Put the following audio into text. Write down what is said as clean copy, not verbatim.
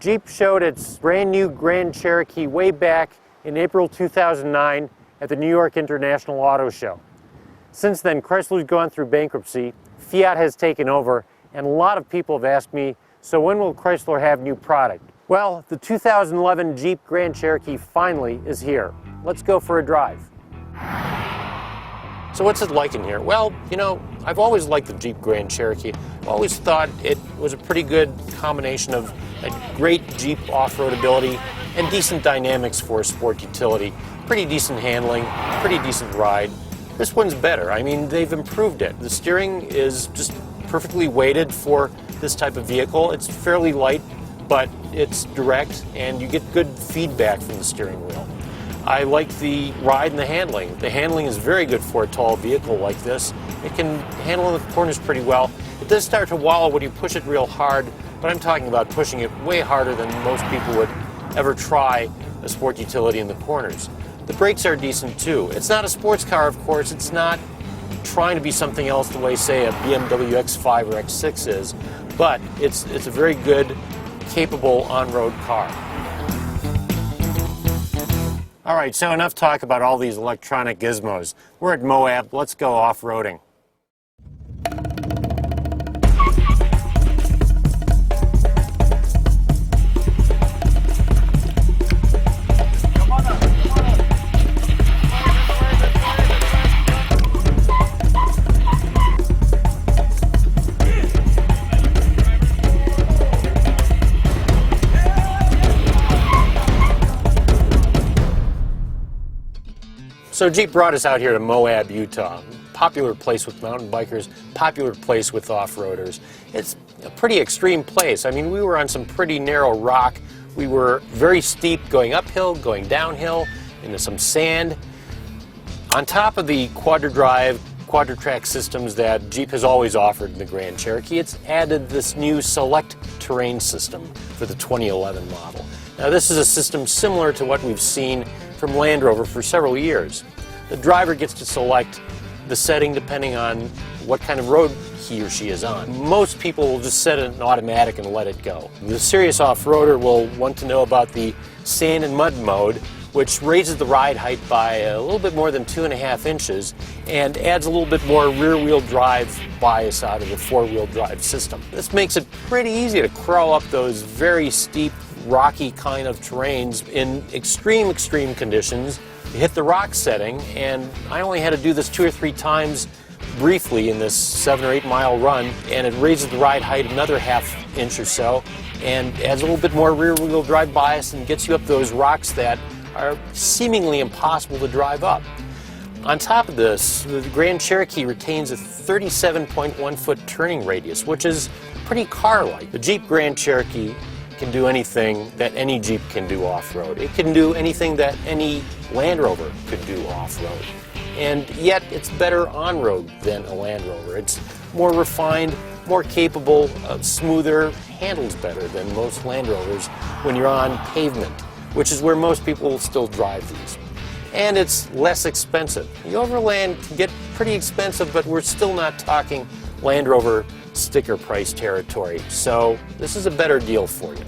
Jeep showed its brand new Grand Cherokee way back in April 2009 at the New York International Auto Show. Since then, Chrysler's gone through bankruptcy, Fiat has taken over, and a lot of people have asked me, so when will Chrysler have new product? Well, the 2011 Jeep Grand Cherokee finally is here. Let's go for a drive. So what's it like in here? Well, you know, I've always liked the Jeep Grand Cherokee. I've always thought it was a pretty good combination of a great Jeep off-road ability and decent dynamics for a sport utility. Pretty decent handling, pretty decent ride. This one's better. I mean, they've improved it. The steering is just perfectly weighted for this type of vehicle. It's fairly light, but it's direct, and you get good feedback from the steering wheel. I like the ride and the handling. The handling is very good for a tall vehicle like this. It can handle the corners pretty well. It does start to wallow when you push it real hard, but I'm talking about pushing it way harder than most people would ever try a sport utility in the corners. The brakes are decent too. It's not a sports car, of course. It's not trying to be something else the way, say, a BMW X5 or X6 is, but it's a very good, capable on-road car. All right, so enough talk about all these electronic gizmos. We're at Moab. Let's go off-roading. So Jeep brought us out here to Moab, Utah. Popular place with mountain bikers, popular place with off-roaders. It's a pretty extreme place. I mean, we were on some pretty narrow rock. We were very steep going uphill, going downhill, into some sand. On top of the quadra-drive, quadra-track systems that Jeep has always offered in the Grand Cherokee, it's added this new Select terrain system for the 2011 model. Now, this is a system similar to what we've seen from Land Rover for several years. The driver gets to select the setting depending on what kind of road he or she is on. Most people will just set it in automatic and let it go. The serious off-roader will want to know about the sand and mud mode, which raises the ride height by a little bit more than 2.5 inches and adds a little bit more rear-wheel drive bias out of the four-wheel drive system. This makes it pretty easy to crawl up those very steep, rocky kind of terrains in extreme conditions. You hit the rock setting, and I only had to do this 2 or 3 times briefly in this 7 or 8 mile run, and it raises the ride height another ½ inch or so and adds a little bit more rear-wheel drive bias and gets you up those rocks that are seemingly impossible to drive up. On top of this, the Grand Cherokee retains a 37.1 foot turning radius, which is pretty car-like. The Jeep Grand Cherokee can do anything that any Jeep can do off-road. It can do anything that any Land Rover could do off-road. And yet it's better on-road than a Land Rover. It's more refined, more capable, smoother, handles better than most Land Rovers when you're on pavement, which is where most people still drive these. And it's less expensive. The Overland can get pretty expensive, but we're still not talking Land Rover sticker price territory. So this is a better deal for you.